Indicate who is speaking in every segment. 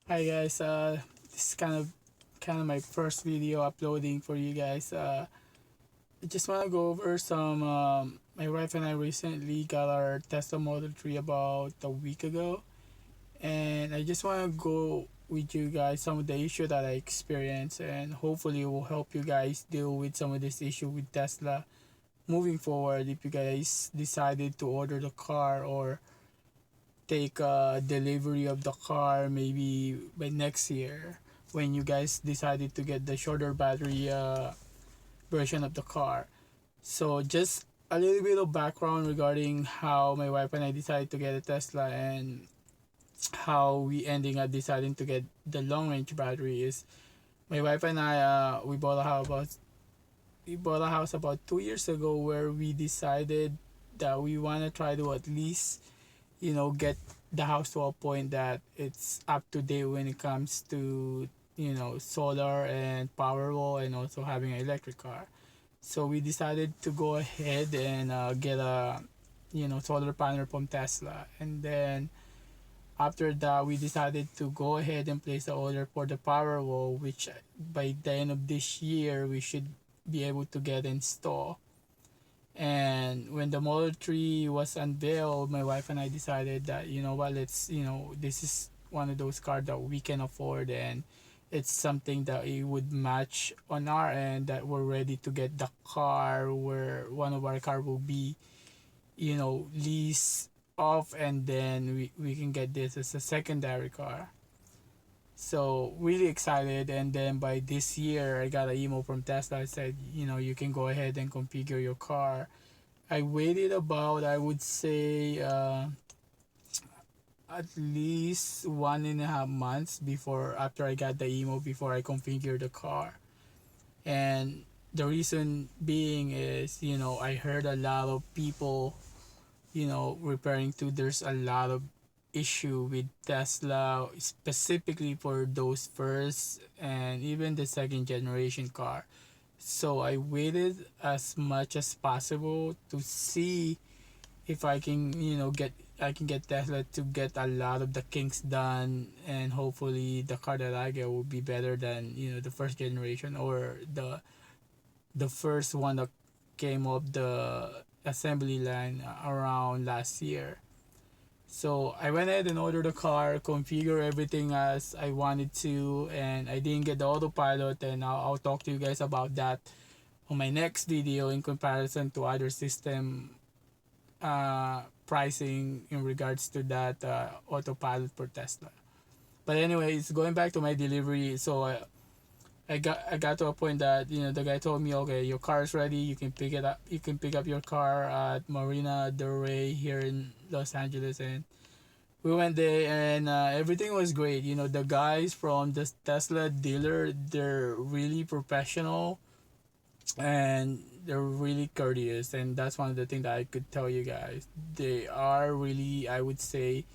Speaker 1: Hi guys, this is kind of my first video uploading for you guys. I just want to go over some. My wife and I recently got our Tesla Model 3 about a week ago, and I just want to go with you guys some of the issue that I experienced, and hopefully it will help you guys deal with some of this issue with Tesla moving forward. If you guys decided to order the car or take delivery of the car maybe by next year when you guys decided to get the shorter battery version of the car. So just a little bit of background regarding how my wife and I decided to get a Tesla and how we ending up deciding to get the long range battery is my wife and I we bought a house about 2 years ago where we decided that we want to try to at least get the house to a point that it's up to date when it comes to solar and Powerwall and also having an electric car. So we decided to go ahead and get a solar panel from Tesla, and then after that we decided to go ahead and place the order for the Powerwall, which by the end of this year we should be able to get installed. And when the Model 3 was unveiled, my wife and I decided that, let's, this is one of those cars that we can afford, and it's something that it would match on our end, that we're ready to get the car where one of our car will be, lease off, and then we can get this as a secondary car. So really excited, and then by this year I got an email from Tesla. I said, you can go ahead and configure your car. I waited about, I would say, at least 1.5 months before after I got the email before I configured the car. And the reason being is, I heard a lot of people, referring to there's a lot of issue with Tesla, specifically for those first and even the second generation car. So I waited as much as possible to see if I can, I can get Tesla to get a lot of the kinks done, and hopefully the car that I get will be better than the first generation or the first one that came up the assembly line around last year. So I went ahead and ordered the car, configure everything as I wanted to, and I didn't get the autopilot, and I'll talk to you guys about that on my next video in comparison to other system pricing in regards to that autopilot for Tesla. But anyways, going back to my delivery, so I got to a point that the guy told me, okay, your car is ready. You can pick it up. You can pick up your car at Marina Del Rey here in Los Angeles, and we went there, and everything was great. The guys from the Tesla dealer, they're really professional, and they're really courteous, and that's one of the things that I could tell you guys. They are really, I would say,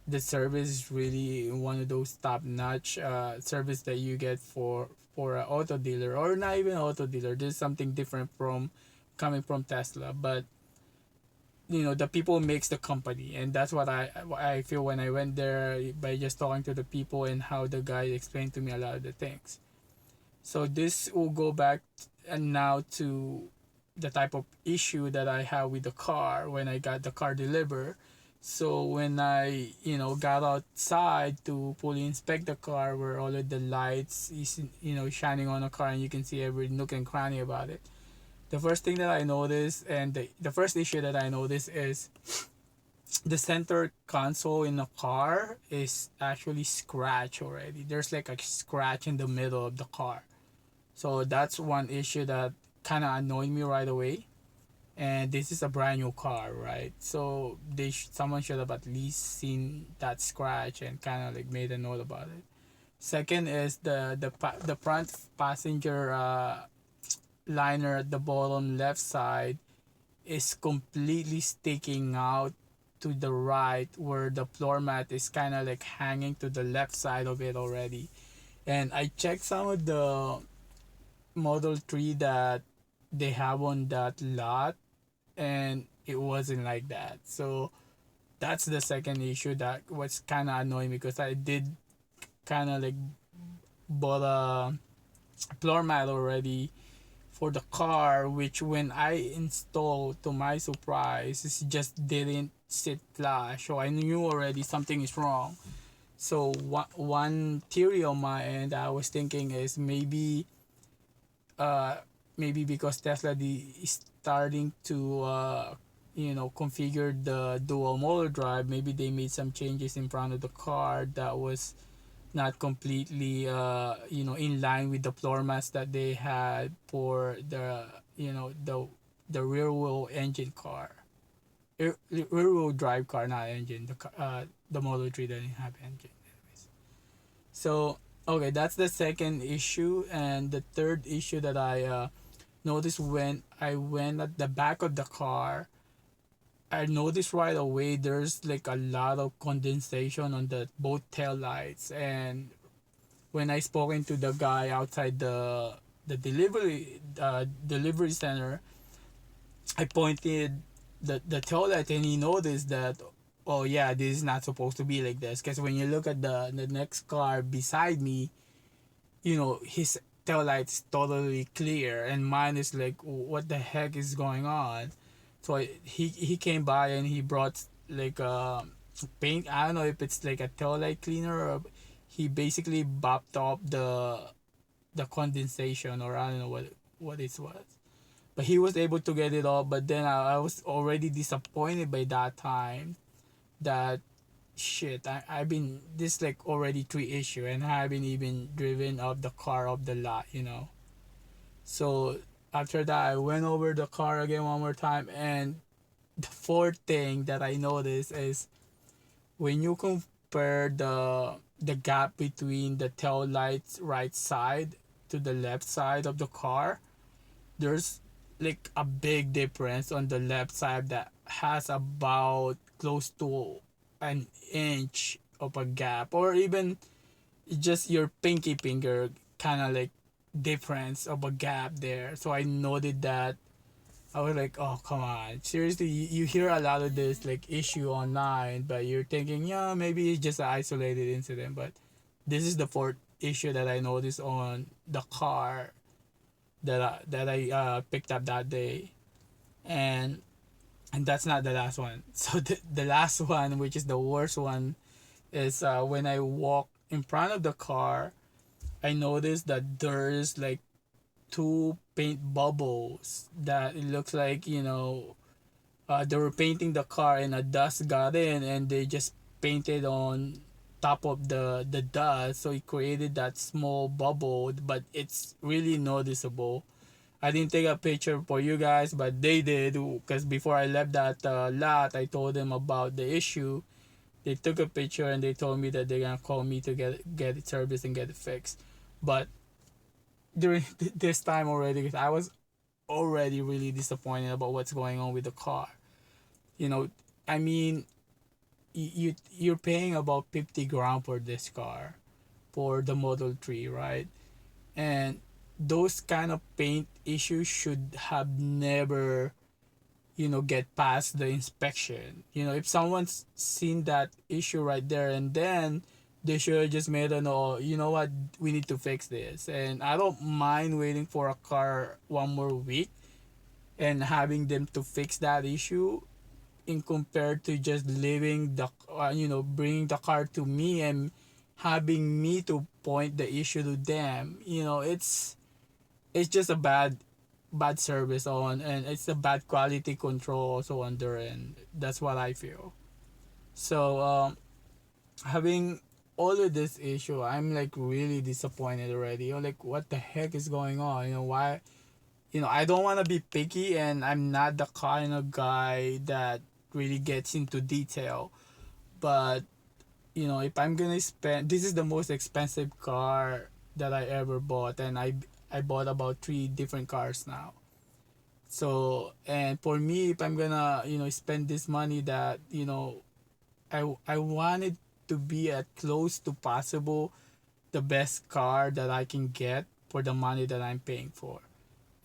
Speaker 1: the service is really one of those top notch service that you get for an auto dealer, or not even auto dealer. There's something different from coming from Tesla, but the people makes the company, and that's what I feel when I went there by just talking to the people and how the guy explained to me a lot of the things. So this will go back and now to the type of issue that I have with the car when I got the car delivered. So when I, got outside to fully inspect the car, where all of the lights is, shining on the car, and you can see every nook and cranny about it. The first thing that I noticed, and the first issue that I noticed, is the center console in the car is actually scratched already. There's like a scratch in the middle of the car. So that's one issue that kind of annoyed me right away. And this is a brand new car, right? So someone should have at least seen that scratch and kind of like made a note about it. Second is the front passenger liner at the bottom left side is completely sticking out to the right, where the floor mat is kind of like hanging to the left side of it already. And I checked some of the Model 3 that they have on that lot, and it wasn't like that. So that's the second issue that was kind of annoying, because I did kind of like bought a floor mat already for the car, which when I installed, to my surprise, it just didn't sit flush. So I knew already something is wrong. So one theory on my end, I was thinking is uh, maybe because Tesla is starting to configure the dual motor drive. Maybe they made some changes in front of the car that was not completely in line with the floor mats that they had for the the rear wheel engine car, rear wheel drive car, not engine. The Model 3 doesn't have engine. So okay, that's the second issue, and the third issue that I noticed when I went at the back of the car. I noticed right away there's like a lot of condensation on the both tail lights, and when I spoken to the guy outside the delivery center, I pointed the tail light and he noticed that, oh yeah, this is not supposed to be like this, because when you look at the next car beside me, his tail light's totally clear and mine is like, what the heck is going on? So he came by and he brought like paint. I don't know if it's like a tail light cleaner, or he basically bopped off the condensation, or I don't know what it was. But he was able to get it off. But then I was already disappointed by that time that shit. I've been this like already three issue and I haven't even driven up the car off the lot. So after that, I went over the car again one more time, and the fourth thing that I noticed is when you compare the gap between the tail lights right side to the left side of the car, there's like a big difference on the left side that has about close to an inch of a gap, or even just your pinky finger kind of like difference of a gap there. So I noted that. I was like, oh, come on. Seriously, you hear a lot of this like issue online, but you're thinking, yeah, maybe it's just an isolated incident. But this is the fourth issue that I noticed on the car that I picked up that day. And that's not the last one. So the last one, which is the worst one, is when I walk in front of the car, I noticed that there's like two paint bubbles that it looks like they were painting the car and a dust got in and they just painted on top of the dust, so it created that small bubble, but it's really noticeable. I didn't take a picture for you guys, but they did, because before I left that lot, I told them about the issue. They took a picture and they told me that they're gonna call me to get it serviced and get it fixed. But during this time already, because I was already really disappointed about what's going on with the car. You know, I mean, you're paying about 50 grand for this car, for the Model 3, right? And those kind of paint issues should have never get past the inspection. If someone's seen that issue right there, and then they should have just made a no, you know what, we need to fix this. And I don't mind waiting for a car one more week and having them to fix that issue, in compared to just leaving bringing the car to me and having me to point the issue to them. It's just a bad service on, and it's a bad quality control also on their end. That's what I feel. So having all of this issue, I'm like really disappointed already. Like, what the heck is going on? Why? I don't want to be picky, and I'm not the kind of guy that really gets into detail. But if I'm gonna spend, this is the most expensive car that I ever bought, and I bought about three different cars now. So, and for me, if I'm gonna spend this money, that I want it to be as close to possible the best car that I can get for the money that I'm paying for,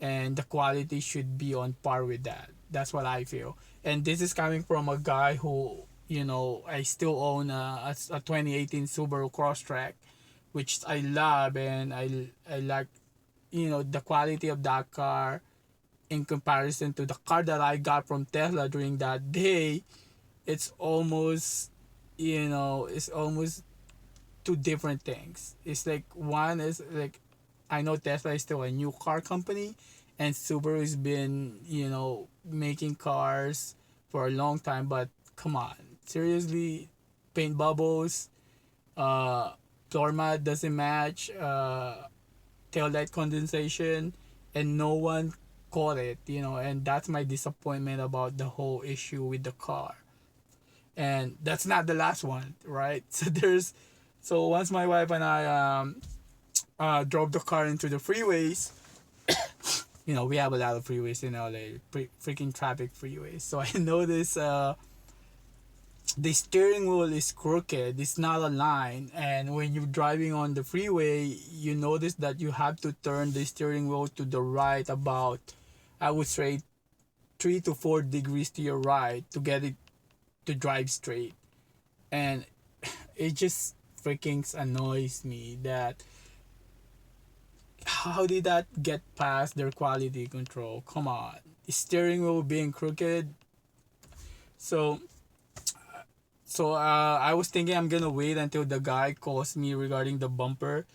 Speaker 1: and the quality should be on par with that. That's what I feel. And this is coming from a guy who I still own a 2018 Subaru Crosstrek, which I love, and I like, the quality of that car in comparison to the car that I got from Tesla during that day. It's almost, it's almost two different things. It's like one is like, I know Tesla is still a new car company, and Subaru has been, making cars for a long time. But come on, seriously, paint bubbles, uh, floor mat doesn't match, tail light condensation, and no one caught it, and that's my disappointment about the whole issue with the car. And that's not the last one, right? So once my wife and I drove the car into the freeways. We have a lot of freeways in LA, freaking traffic freeways. So I noticed the steering wheel is crooked. It's not aligned, and when you're driving on the freeway, you notice that you have to turn the steering wheel to the right about, I would say, 3 to 4 degrees to your right to get it to drive straight. And it just freaking annoys me that how did that get past their quality control? Come on, steering wheel being crooked. So I was thinking I'm gonna wait until the guy calls me regarding the bumper,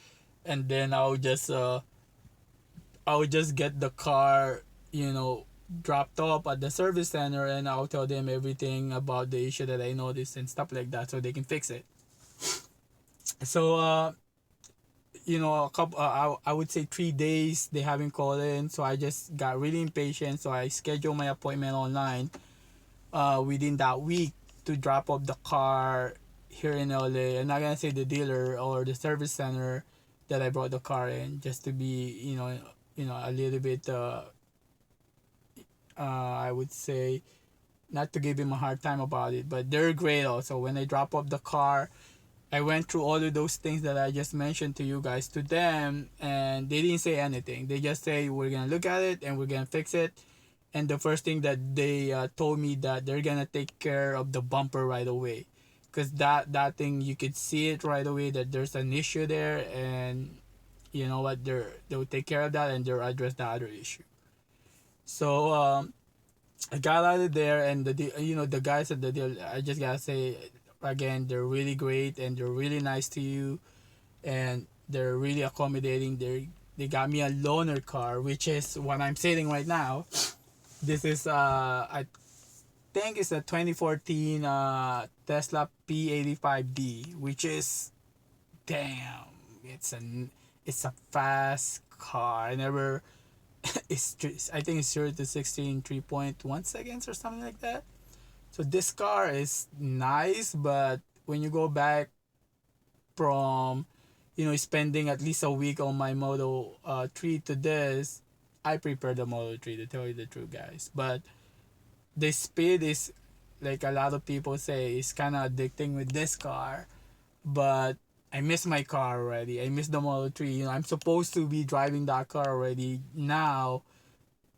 Speaker 1: and then I'll just get the car, dropped off at the service center, and I'll tell them everything about the issue that I noticed and stuff like that, so they can fix it. So a couple, I would say 3 days they haven't called in, so I just got really impatient. So I scheduled my appointment online within that week to drop off the car here in LA. I'm not gonna say the dealer or the service center that I brought the car in, just to be, a little bit, I would say, not to give him a hard time about it, but they're great also. When I drop off the car, I went through all of those things that I just mentioned to you guys to them, and they didn't say anything. They just say, we're gonna look at it and we're gonna fix it. And the first thing that they told me that they're gonna take care of the bumper right away, because that thing, you could see it right away that there's an issue there, and you know what, they'll take care of that and they'll address the other issue. So I got out of there, and the guys at the deal, I just gotta say again, they're really great and they're really nice to you, and they're really accommodating. They got me a loaner car, which is what I'm sitting right now. This is I think it's a 2014 Tesla P85D, which is, damn, it's a fast car. I never I think it's 0 to 60 in 3.1 seconds or something like that. So this car is nice, but when you go back from, spending at least a week on my Moto 3 to this, I prefer the Moto 3, to tell you the truth, guys. But the speed is, like a lot of people say, is kind of addicting with this car. But I miss my car already. I miss the Model 3. I'm supposed to be driving that car already now,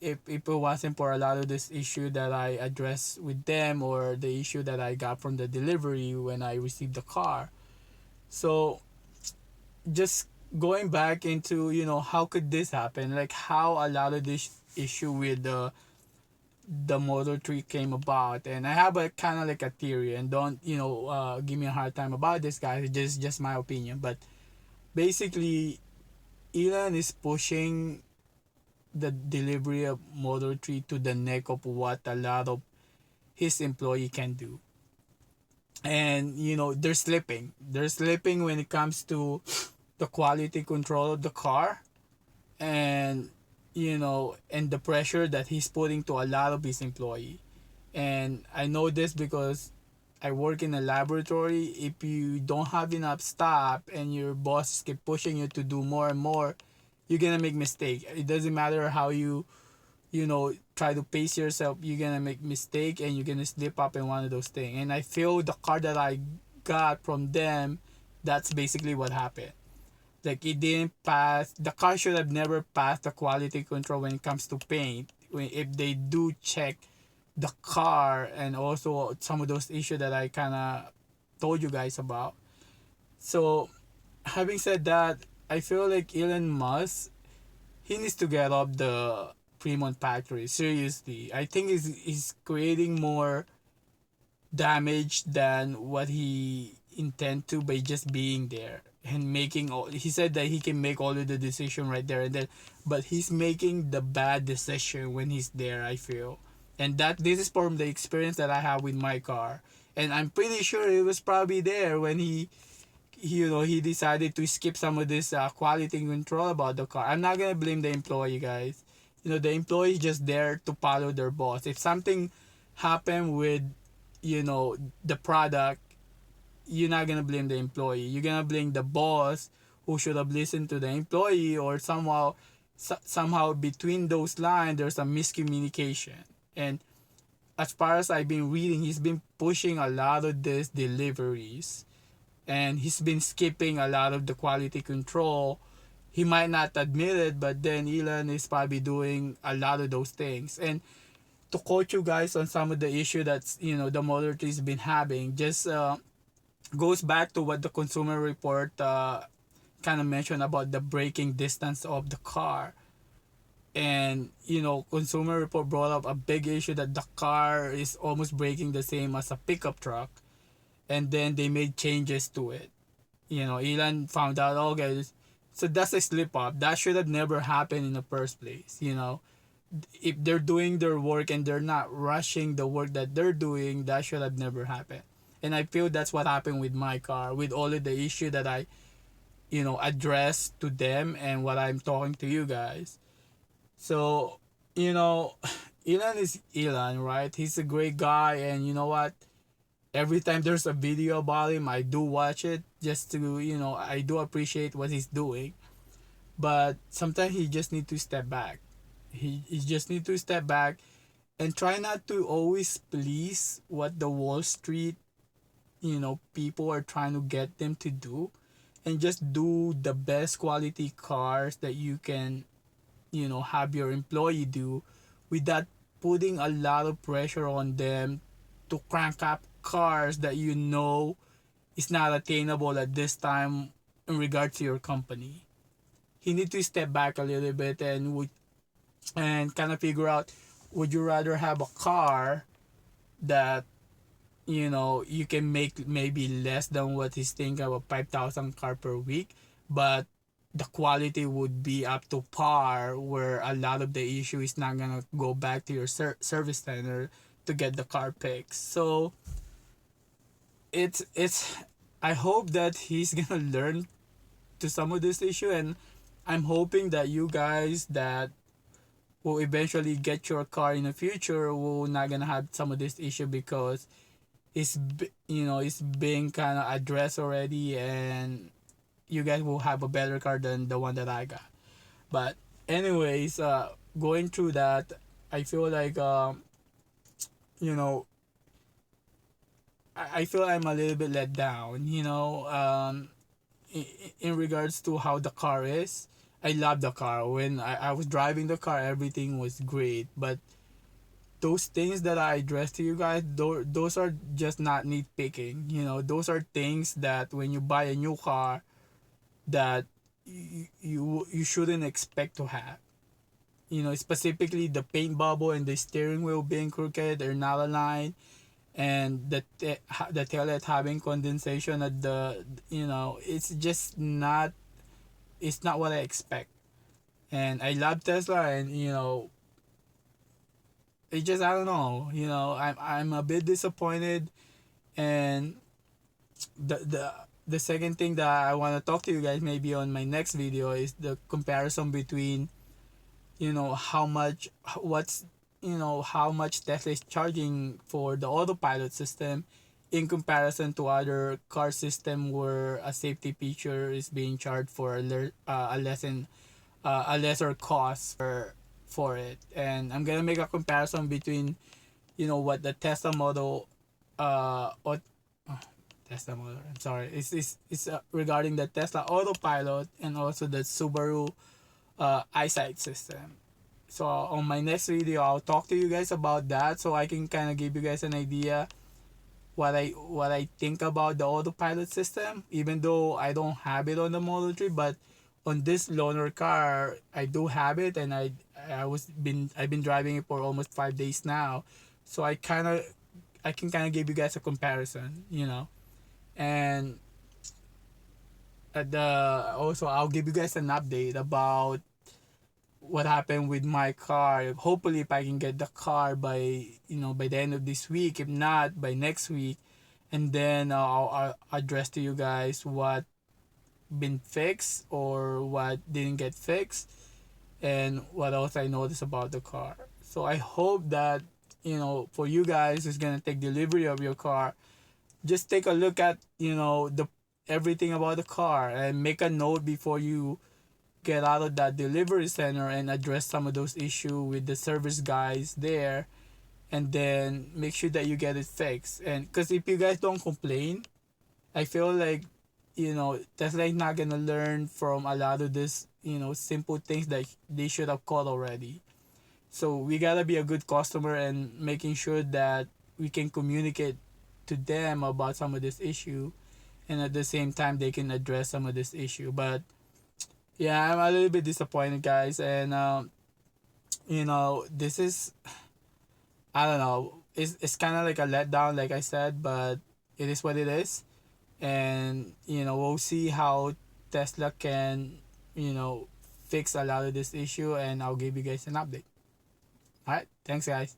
Speaker 1: if it wasn't for a lot of this issue that I addressed with them, or the issue that I got from the delivery when I received the car. So just going back into, how could this happen? Like, how a lot of this issue with the Model 3 came about. And I have a kind of like a theory, and don't, give me a hard time about this, guys. It's just my opinion. But basically, Elon is pushing the delivery of Model 3 to the neck of what a lot of his employee can do. And, they're slipping when it comes to the quality control of the car, and and the pressure that he's putting to a lot of his employee. And I know this because I work in a laboratory. If you don't have enough staff and your boss keep pushing you to do more and more, you're gonna make mistake. It doesn't matter how you try to pace yourself, you're gonna make mistake and you're gonna slip up in one of those things. And I feel the car that I got from them, that's basically what happened. Like, it didn't pass. The car should have never passed the quality control when it comes to paint. If they do check the car, and also some of those issues that I kind of told you guys about. So having said that, I feel like Elon Musk, he needs to get off the Fremont factory. Seriously, I think he's creating more damage than what he intend to by just being there and making all. He said that he can make all of the decision right there and then, but he's making the bad decision when he's there, I feel. And that this is from the experience that I have with my car, and I'm pretty sure it was probably there when he decided to skip some of this quality control about the car. I'm not gonna blame the employee, guys. The employee is just there to follow their boss. If something happened with the product, you're not gonna blame the employee. You're gonna blame the boss who should have listened to the employee, or somehow between those lines there's a miscommunication. And as far as I've been reading, he's been pushing a lot of these deliveries, and he's been skipping a lot of the quality control. He might not admit it, but then Elon is probably doing a lot of those things. And to quote you guys on some of the issue that's the Model 3's been having, just goes back to what the Consumer Report kind of mentioned about the braking distance of the car. And Consumer Report brought up a big issue that the car is almost braking the same as a pickup truck, and then they made changes to it. Elon found out, okay, so that's a slip up. That should have never happened in the first place. If they're doing their work and they're not rushing the work that they're doing, that should have never happened. And I feel that's what happened with my car, with all of the issue that I addressed to them and what I'm talking to you guys. So Elon is Elon, right? He's a great guy, and you know what, every time there's a video about him, I do watch it just to I do appreciate what he's doing. But sometimes he just need to step back. He just need to step back and try not to always please what the Wall Street people are trying to get them to do, and just do the best quality cars that you can have your employee do, without putting a lot of pressure on them to crank up cars that is not attainable at this time in regard to your company. He need to step back a little bit and kind of figure out, would you rather have a car that you can make maybe less than what he's thinking of, a 5,000 car per week, but the quality would be up to par, where a lot of the issue is not gonna go back to your service center to get the car fixed. So it's I hope that he's gonna learn to some of this issue, and I'm hoping that you guys that will eventually get your car in the future will not gonna have some of this issue, because it's being kind of addressed already, and you guys will have a better car than the one that I got. But anyways, going through that, I feel like you know I feel I'm a little bit let down. In regards to how the car is. I love the car. When I was driving the car, everything was great. But those things that I addressed to you guys, those are just not nitpicking. Those are things that when you buy a new car, that you shouldn't expect to have. Specifically the paint bubble and the steering wheel being crooked or not aligned, and the taillight having condensation at it's just not, it's not what I expect. And I love Tesla, and it just, I don't know, I'm a bit disappointed. And the second thing that I want to talk to you guys maybe on my next video is the comparison between how much what's how much Tesla is charging for the autopilot system in comparison to other car system where a safety feature is being charged for a lesser cost for it. And I'm gonna make a comparison between what the Tesla model or Tesla model, I'm sorry, it's regarding the Tesla autopilot and also the Subaru eyesight system. So on my next video, I'll talk to you guys about that, so I can kind of give you guys an idea what I think about the autopilot system, even though I don't have it on the Model 3, but on this loaner car I do have it, and I've been driving it for almost 5 days now, so I can kind of give you guys a comparison, and also I'll give you guys an update about what happened with my car. Hopefully, if I can get the car by the end of this week, if not by next week, and then I'll address to you guys what been fixed or what didn't get fixed, and what else I noticed about the car. So I hope that for you guys who's gonna take delivery of your car, just take a look at the everything about the car and make a note before you get out of that delivery center and address some of those issues with the service guys there, and then make sure that you get it fixed. And because if you guys don't complain, I feel like Tesla is not gonna learn from a lot of this simple things that they should have caught already. So we gotta be a good customer and making sure that we can communicate to them about some of this issue, and at the same time they can address some of this issue. But yeah, I'm a little bit disappointed, guys, and this is, I don't know, it's kind of like a letdown, like I said, but it is what it is, and we'll see how Tesla can you know fix a lot of this issue, and I'll give you guys an update. All right, thanks, guys.